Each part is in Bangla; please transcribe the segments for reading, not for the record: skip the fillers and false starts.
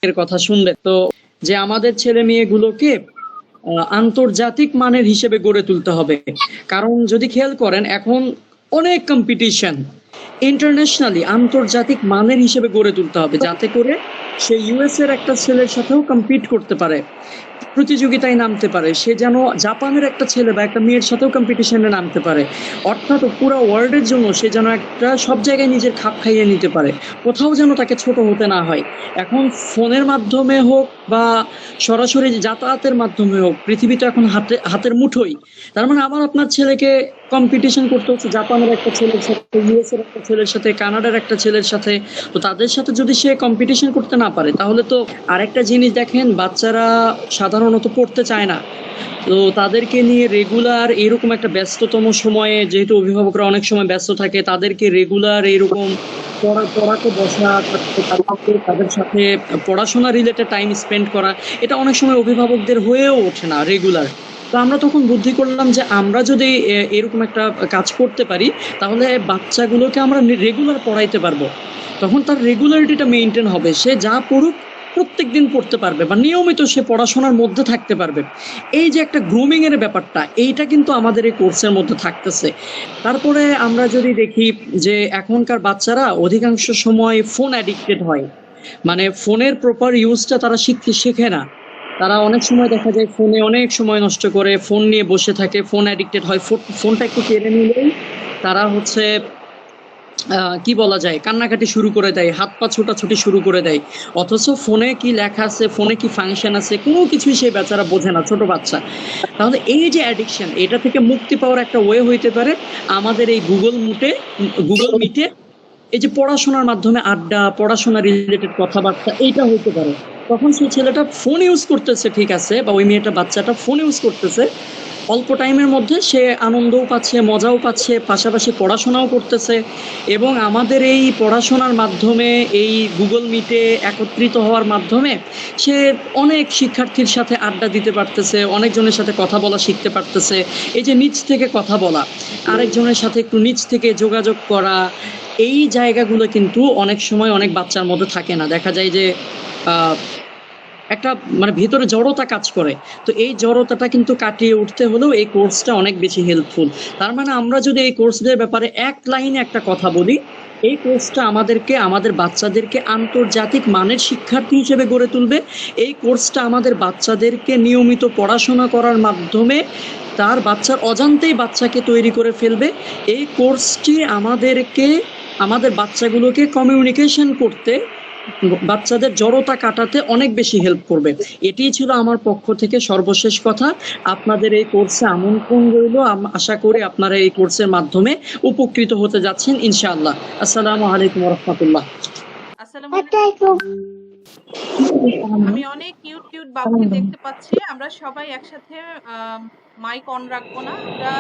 এর কথা শুনলে তো যে আমাদের ছেলে মেয়েগুলোকে আন্তর্জাতিক মানের হিসেবে গড়ে তুলতে হবে। কারণ যদি খেয়াল করেন এখন অনেক কম্পিটিশন, ইন্টারন্যাশনালি আন্তর্জাতিক মানের হিসেবে গড়ে তুলতে হবে যাতে করে সে ইউএস এর একটা ছেলের সাথেও কম্পিট করতে পারে, প্রতিযোগিতায় নামতে পারে, সে যেন জাপানের একটা ছেলে বা একটা মেয়ের সাথেও কম্পিটিশনে নামতে পারে। অর্থাৎ পুরো ওয়ার্ল্ডের জন্য সে যেন একটা সব জায়গায় নিজের খাপ খাইয়ে নিতে পারে, কোথাও যেন তাকে ছোট হতে না হয়। এখন ফোনের মাধ্যমে হোক বা সরাসরি যাতায়াতের মাধ্যমে হোক, পৃথিবী তো এখন হাতের মুঠোই। তার মানে আমার আপনার ছেলেকে কম্পিটিশন করতে হচ্ছে জাপানের একটা ছেলের সাথে, ইউএস এর একটা ছেলের সাথে, কানাডার একটা ছেলের সাথে। তো তাদের সাথে যদি সে কম্পিটিশন করতে না পারে তাহলে তো আরেকটা জিনিস দেখেন, বাচ্চারা সাধারণত পড়তে চায় না। তো তাদেরকে নিয়ে রেগুলার এরকম একটা ব্যস্ততম সময়ে, যেহেতু অভিভাবকরা অনেক সময় ব্যস্ত থাকে, তাদেরকে রেগুলার এরকম পড়াতে বসা, তাদের সাথে পড়াশোনা রিলেটেড টাইম স্পেন্ড করা, এটা অনেক সময় অভিভাবকদের হয়েও ওঠে না রেগুলার। তো আমরা তখন বুদ্ধি করলাম যে আমরা যদি এরকম একটা কাজ করতে পারি তাহলে বাচ্চাগুলোকে আমরা রেগুলার পড়াইতে পারবো। তখন তার রেগুলারিটিটা মেনটেন হবে, সে যা পড়ুক প্রত্যেকদিন পড়তে পারবে বা নিয়মিত সে পড়াশোনার মধ্যে থাকতে পারবে। এই যে একটা গ্রুমিং এর ব্যাপারটা, এইটা কিন্তু আমাদের এই কোর্সের মধ্যে থাকতেছে। তারপরে আমরা যদি দেখি যে এখনকার বাচ্চারা অধিকাংশ সময় ফোন অ্যাডিক্টেড হয়, মানে ফোনের প্রপার ইউজটা তারা শিখতে শেখে না। তারা অনেক সময় দেখা যায় ফোনে অনেক সময় নষ্ট করে, ফোন নিয়ে বসে থাকে, ফোন অ্যাডিক্টেড হয়। ফোনটা একটু কেড়ে নিলেই তারা হচ্ছে কি বলা যায়, কান্নাকাটি শুরু করে দেয়, হাত পা ছোটাছুটি শুরু করে দেয়। অথচ ফোনে কি লেখা আছে, ফোনে কি ফাংশন আছে, কোনো কিছুই সেই বেচারা বোঝে না, ছোট বাচ্চা। তাহলে এই যে অ্যাডিকশন, এটা থেকে মুক্তি পাওয়ার একটা ওয়ে হইতে পারে আমাদের এই গুগল মিটে এই যে পড়াশোনার মাধ্যমে আড্ডা, পড়াশোনা রিলেটেড কথাবার্তা, এইটা হইতে পারে। তখন সেই ছেলেটা ফোন ইউজ করতেছে ঠিক আছে, বা ওই মেয়েটা বাচ্চাটা ফোন ইউজ করতেছে, অল্প টাইমের মধ্যে সে আনন্দও পাচ্ছে, মজাও পাচ্ছে, পাশাপাশি পড়াশোনাও করতেছে। এবং আমাদের এই পড়াশোনার মাধ্যমে, এই গুগল মিটে একত্রিত হওয়ার মাধ্যমে সে অনেক শিক্ষার্থীর সাথে আড্ডা দিতে পারতেছে, অনেকজনের সাথে কথা বলা শিখতে পারতেছে। এই যে নিচ থেকে কথা বলা, আরেকজনের সাথে একটু নিচ থেকে যোগাযোগ করা, এই জায়গাগুলো কিন্তু অনেক সময় অনেক বাচ্চার মধ্যে থাকে না। দেখা যায় যে আহ একটা মানে ভেতরে জড়তা কাজ করে। তো এই জড়তাটা কিন্তু কাটিয়ে উঠতে হলেও এই কোর্সটা অনেক বেশি হেল্পফুল। তার মানে আমরা যদি এই কোর্সদের ব্যাপারে এক লাইনে একটা কথা বলি, এই কোর্সটা আমাদেরকে, আমাদের বাচ্চাদেরকে আন্তর্জাতিক মানের শিক্ষার্থী হিসেবে গড়ে তুলবে। এই কোর্সটা আমাদের বাচ্চাদেরকে নিয়মিত পড়াশোনা করার মাধ্যমে তার বাচ্চার অজান্তেই বাচ্চাকে তৈরি করে ফেলবে। এই কোর্সটি আমাদেরকে, আমাদের বাচ্চাগুলোকে কমিউনিকেশন করতে, বাচ্চাদের জড়তা কাটাতে অনেক বেশি হেল্প করবে। এটিই ছিল আমার পক্ষ থেকে সর্বশেষ কথা। আপনাদের এই কোর্সে আমন্ত্রণ রইল। আশা করি আপনারা এই কোর্সের মাধ্যমে উপকৃত হতে যাচ্ছেন ইনশাআল্লাহ। আসসালামু আলাইকুম ওয়া রাহমাতুল্লাহ। আসসালামু আলাইকুম। আমি অনেক কিউট কিউট বাবুকে দেখতে পাচ্ছি। আমরা সবাই একসাথে মাইক অন রাখবো না, আমরা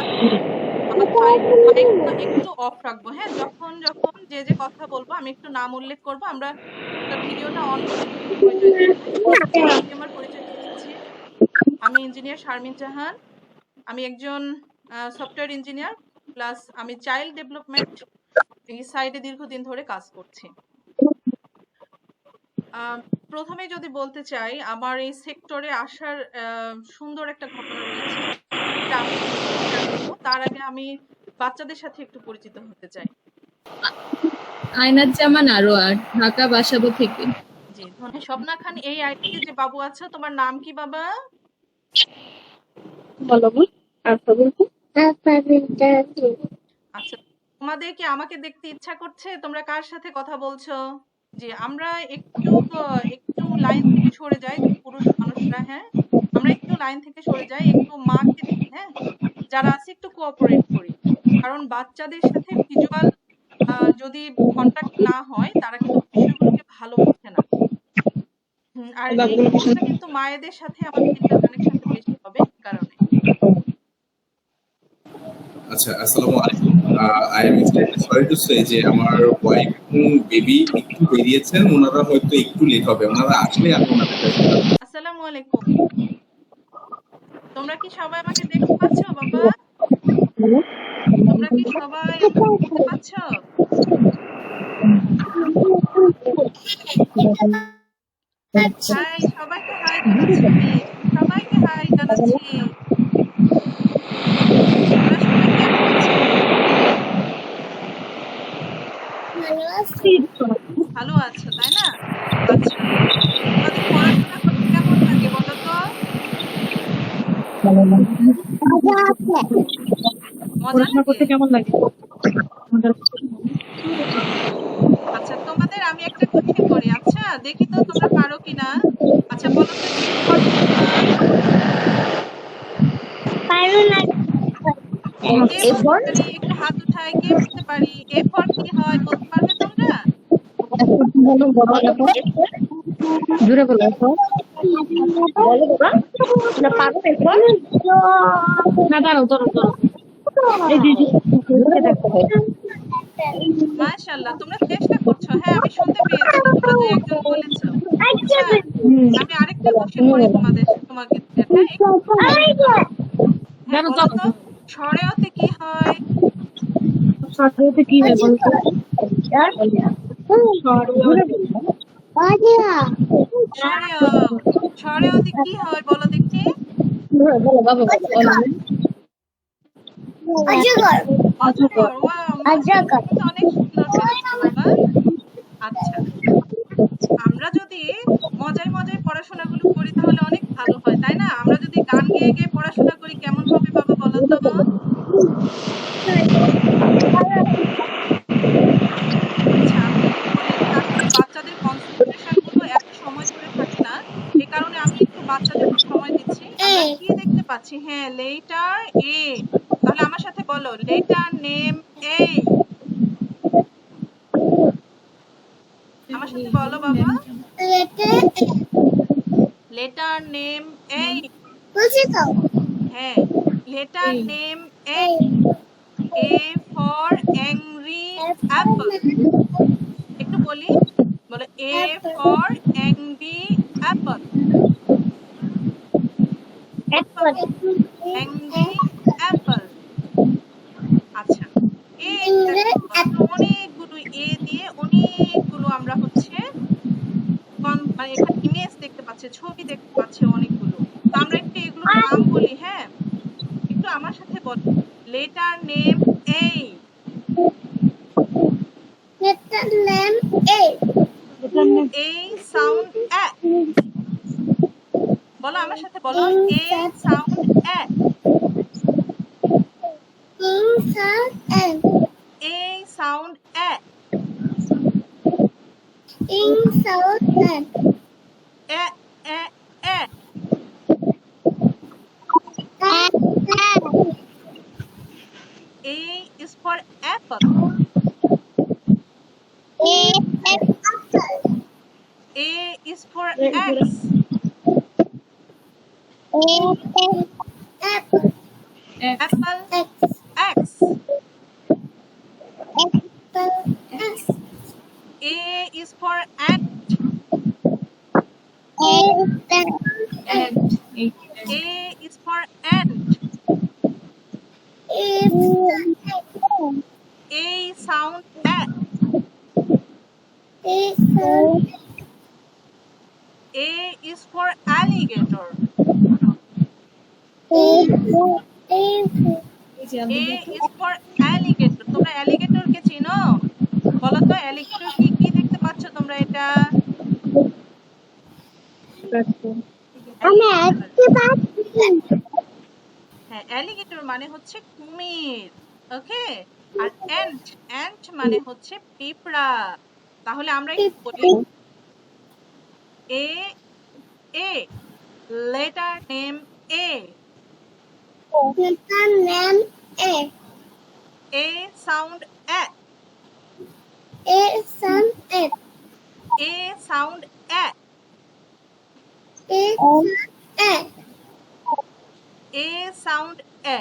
মাইকটা একটু অফ রাখবো। হ্যাঁ, যখন যখন যে যে কথা বলবো আমি একটু নাম উল্লেখ করবো। আমরা ভিডিওটা অন করে আমার পরিচয় দিচ্ছি। আমি ইঞ্জিনিয়ার শারমিন জাহান। আমি একজন সফটওয়্যার ইঞ্জিনিয়ার, প্লাস আমি চাইল্ড ডেভেলপমেন্ট এই সাইডে দীর্ঘদিন ধরে কাজ করছি। প্রথমে যদি বলতে চাই, আমার এই সেক্টরে আসার সুন্দর একটা ঘটনা রয়েছে। তার আগে আমি বাচ্চাদের সাথে একটু পরিচিত হতে চাই। আয়নাত জামান আরোয়ার, ঢাকা বাসাবো থেকে। জি ধন্যবাদ। স্বপ্না খান, এই আইডিতে যে বাবু আছে, তোমার নাম কি বাবা? আচ্ছা, তোমাদের কি আমাকে দেখতে ইচ্ছা করছে? তোমরা কার সাথে কথা বলছো? জি, আমরা একটু লাইন থেকে সরে যাই, পুরুষ মানুষরা। হ্যাঁ, আমরা একটু লাইন থেকে সরে যাই, একটু মাকে, হ্যাঁ, যারা আছে একটু কোঅপারেট করি। কারণ বাচ্চাদের সাথে ভিজুয়াল যদি কন্টাক্ট না হয় তারা কিন্তু বিষয়গুলোকে ভালো বোঝে না। আর এই কোর্সটা কিন্তু মায়েদের সাথে আমাদের ইন্টারকানেকশনটা বেশি হবে কারণে। আচ্ছা, আসসালামু আলাইকুম। I am extremely sorry to say যে আমার ওয়াইফ এবং বেবি একটু বেরিয়েছেন, ওনারা হয়তো একটু লেট হবে, ওনারা আসলে আমি ওনাদের কাছে। আসসালামু আলাইকুম। তোমরা কি সবাই আমাকে দেখতে পাচ্ছো বাবা? তোমরা কি সবাই দেখতে পাচ্ছো? হাই, সবাইকে হাই জানাচ্ছি। সবাইকে হাই জানাচ্ছি। তোমরা সবাই কেমন আছো? ভালো আছো তাই না? আচ্ছা, তোমাদের পড়াশোনা করতে কেমন লাগে বলো তো? মজা লাগে? কেমন লাগে? আচ্ছা, তোমাদের আমি একটা কোশ্চেন করি। আচ্ছা, দেখি তো তোমরা পারো কিনা। আচ্ছা, বলো তো A for কি হয়? কে বলতে পারি? একটু হাত উঠায় কে বলতে পারি? A for কি হয় বলতে পারবে তোমরা? জুড়ে বলো না, দাঁড়াও দাঁড়াও এই মাশাআল্লাহ, তোমরা চেষ্টা করছো। হ্যাঁ, আমি শুনতে পেয়েছি। তোমরা দুই একজন বলেছো। আচ্ছা, আমি আরেকটা কোশ্চেন করি তোমাকে। হ্যাঁ, হ্যাঁ, বলো তো সরেয়তে কি হয়? কি হয় বলতো? সরেয়তে কি হয় বলো দেখি? অজগর। ওয়াও, মাশাআল্লাহ, তুমি তো অনেক সুন্দর পেরেছো বাবা। আচ্ছা, আমরা যদি মজায় মজায় পড়াশোনাগুলো করি তাহলে অনেক ভালো হয় তাই না? আমরা যদি গান গেয়ে গেয়ে পড়াশোনা করি কেমন হবে বাবা বলো তো? আচ্ছা, আমি একটু বলি যে আসলে বাচ্চাদের কনসেন্ট্রেশন গুলো এত সময় ধরে থাকে না। এই কারণে আমি একটু বাচ্চাদেরকে সময় দিচ্ছি। আমরা কি দেখতে পাচ্ছি? হ্যাঁ, লেটার এ। তাহলে আমার সাথে বলো, লেটার নেম এ। আমার সাথে বলো বাবা, লেটার নেম এ। হ্যাঁ, letter name A. A for angry apple. একটু বলি, বলো A for angry apple. Angry apple. আচ্ছা, অনেকগুলো এ দিয়ে অনেকগুলো আমরা হচ্ছে মানে এখানে ইমেজ দেখতে পাচ্ছি, ছবি দেখতে পাচ্ছি অনেকগুলো। তো আমরা একটু এগুলো নাম বলি। হ্যাঁ, একটু আমার সাথে বলো, letter name A. A sound A. বলো আমার সাথে বলো, A sound A. A sound A. A A A. A is for apple. A is for X. Apple X. A is for ant. A is for ant. A sound A. A is for alligator. A is for alligator. তোমরা alligator কে চিনো? বলো তো alligator কি দেখতে পাচ্ছ তোমরা এটা? হ্যাঁ, alligator মানে হচ্ছে কুমির। ওকে, আর ant মানে হচ্ছে পিঁপড়া। তাহলে আমরা একটু বলি, A letter name A. A sound A. A sound A. A. A sound A.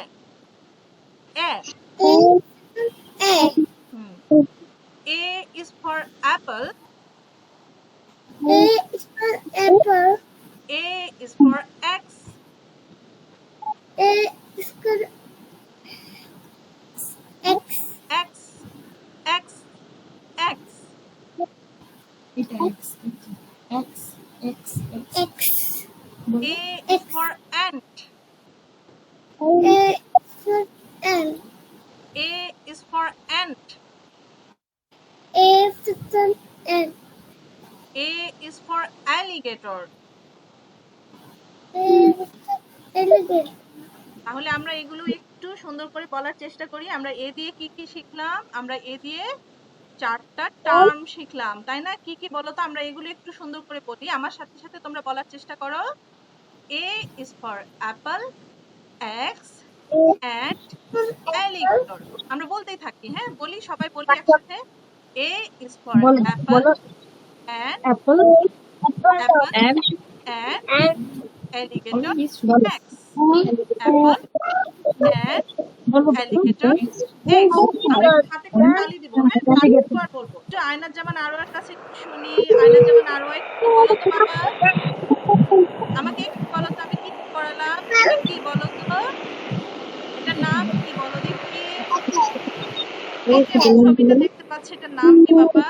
A. A is for apple. A is for X. X. X. A is for ant. A for ant. A is for ant. A for ant. A is for alligator. A for alligator. তাহলে আমরা এগুলো একটু সুন্দর করে বলার চেষ্টা করি। আমরা এ দিয়ে কি কি শিখলাম? আমরা এ দিয়ে 4টা টার্ম শিখলাম, তাই না? কি কি বলো তো? আমরা এগুলো একটু সুন্দর করে বলি। আমার সাথে সাথে তোমরা বলার চেষ্টা করো। A is for apple, X, ant, alligator. আমরা বলতেই থাকি, হ্যাঁ? বলি, সবাই বলি একসাথে। A is for apple, ant, Apple apple, and ant, And alligator, X. Apple, ant, alligator, X. আমরা হাতে করে তালি দিব, হ্যাঁ? তালি দিব আর বলবো। একটু আয়নার জামান আরোয়ার কাছে একটু শুনি। আয়নার জামান আরোয়া, একটু বলো তো বাবা। আমাকে একটু বলো তো, আমি কি পড়ালাম? এটা কি বলো তো? এটার নাম কি বলো দেখি? ওকে, আমি ছবিটা দেখতে পাচ্ছি। এটার নাম কি বাবা?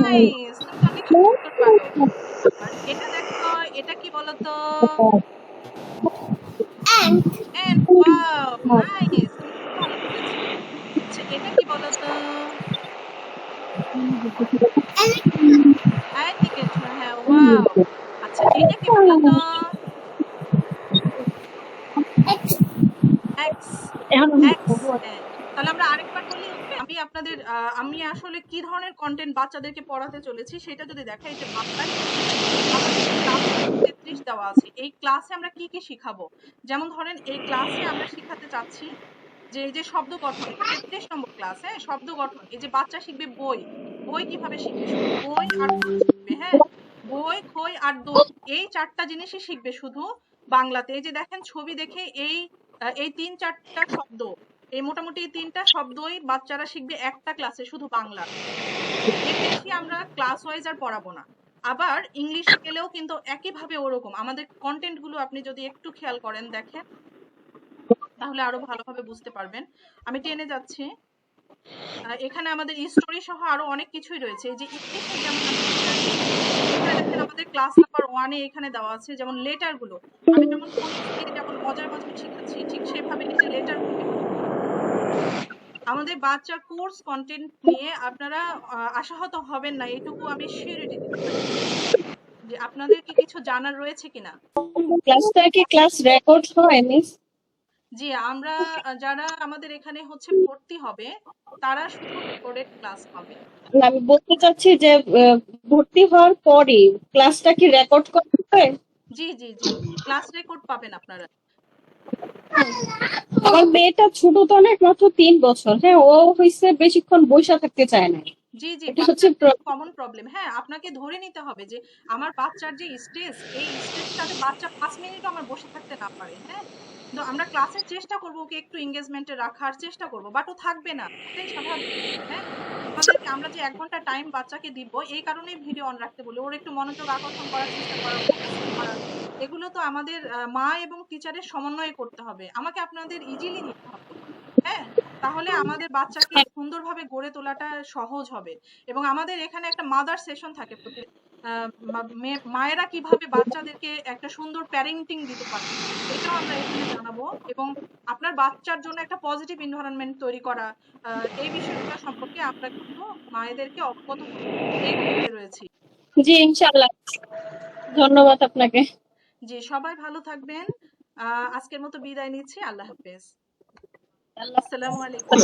নাইস, তুমি তো অনেক সুন্দর পারো। আর এটা দেখো, এটা কি বলো তো? ant. এন্ড, ওয়াও, নাইস, তুমি খুব ভালো করেছো। আচ্ছা, এটা কি বলো তো? অ্যালিগেটর, হ্যাঁ, ওয়াও। আচ্ছা, এটা কি বলো তো? X. X, excellent. তাহলে আমরা আরেকবার বলি, ওকে? আমি আসলে কি ধরনের কন্টেন্ট বাচ্চাদেরকে পড়াতে চলেছি সেটা যদি দেখাই, যে বাংলায় আমাদের ক্লাস 33 দেওয়া আছে। এই ক্লাসে আমরা কি কি শিখাবো? যেমন ধরেন, এই ক্লাসে আমরা শিখাতে চাচ্ছি যে এই যে শব্দ গঠন, 33 নম্বর ক্লাস, হ্যাঁ? শব্দ গঠন, এই যে বাচ্চা শিখবে বই, বই কিভাবে শিখবে? শুধু বই আর দই শিখবে, হ্যাঁ? বই, খই আর দই, এই 4টা জিনিসই শিখবে শুধু বাংলাতে। এই যে দেখেন, ছবি দেখে এই 3-4টা শব্দ, এই মোটামুটি এই 3টা শব্দই বাচ্চারা শিখবে একটা ক্লাসে, শুধু বাংলা। এর বেশি আমরা ক্লাস ওয়াইজ আর পড়াবো না। আবার ইংলিশে গেলেও কিন্তু একইভাবে ওরকম। আমাদের কন্টেন্ট গুলো আপনি যদি একটু খেয়াল করেন, দেখেন, তাহলে আরো ভালোভাবে বুঝতে পারবেন। আমি টেনে যাচ্ছি। এখানে আমাদের স্টোরি সহ আরো অনেক কিছুই রয়েছে। এই যে ইংলিশে যেমন এখানে দেখেন, আমাদের ক্লাস নাম্বার 1-এ এখানে দেওয়া আছে যেমন লেটার গুলো। আমি যেমন ফোনিক্স দিয়ে যেমন মজার মজার শিখাচ্ছি, ঠিক সেভাবে এই যে লেটার গুলো। আমাদের বাচ্চার কোর্স কন্টেন্ট নিয়ে আপনারা আশাহত হবেন না, এটুকু আমি সিউরিটি দিতে পারি। যে আপনাদের কি কিছু জানার রয়েছে কিনা? ক্লাসটা কি ক্লাস রেকর্ড হয় মিস? জি, আমরা যারা আমাদের এখানে হচ্ছে ভর্তি হবে, তারা শুধু রেকর্ডেড ক্লাস পাবে। আমি বলতে চাচ্ছি যে ভর্তি হওয়ার পরে ক্লাসটা কি রেকর্ড করতে হয়? জি জি জি, ক্লাস রেকর্ড পাবেন আপনারা। আমার মেয়েটা ছোট তো অনেক, মাত্র 3 বছর। হ্যাঁ, ও হইছে বেশিক্ষণ বসে থাকতে চায় না। জি জি, এটা হচ্ছে কমন প্রবলেম। হ্যাঁ, আপনাকে ধরে নিতে হবে যে আমার বাচ্চার যে স্টেজ, এই স্টেজটাতে বাচ্চা 5 মিনিটও আমার বসে থাকতে না পারে। হ্যাঁ, তো আমরা ক্লাসের চেষ্টা করব ওকে একটু এঙ্গেজমেন্টে রাখার চেষ্টা করব, বাট ও থাকবে না, এটাই স্বাভাবিক। হ্যাঁ, আমরা যে 1 ঘন্টা টাইম বাচ্চাকে দিব, এই কারণেই ভিডিও অন রাখতে বলি, ওর একটু মনোযোগ আকর্ষণ করার চেষ্টা করা, focusing করা। এগুলো তো আমাদের মা এবং টিচারের সমন্বয়ে করতে হবে। আমাকে আপনাদের ইজিলি নিতে হবে, হ্যাঁ? তাহলে আমাদের বাচ্চাকে সুন্দরভাবে গড়ে তোলাটা সহজ হবে। এবং আমাদের এখানে একটা মাদার সেশন থাকে প্রতি মায়েরা কিভাবে বাচ্চাদেরকে একটা সুন্দর প্যারেন্টিং দিতে পারে, এটাও আমরা এখানে জানাবো। এবং আপনার বাচ্চার জন্য একটা পজিটিভ এনভায়রনমেন্ট তৈরি করা, এই বিষয়গুলো সম্পর্কে আমরা কিন্তু মায়েদেরকে অবগত করব, এই মুহূর্তে রয়েছি। জি, ইনশাআল্লাহ। ধন্যবাদ আপনাকে। জি, সবাই ভালো থাকবেন। আজকের মতো বিদায় নিচ্ছি। আল্লাহ হাফেজ। আল্লাহ আসসালামু আলাইকুম।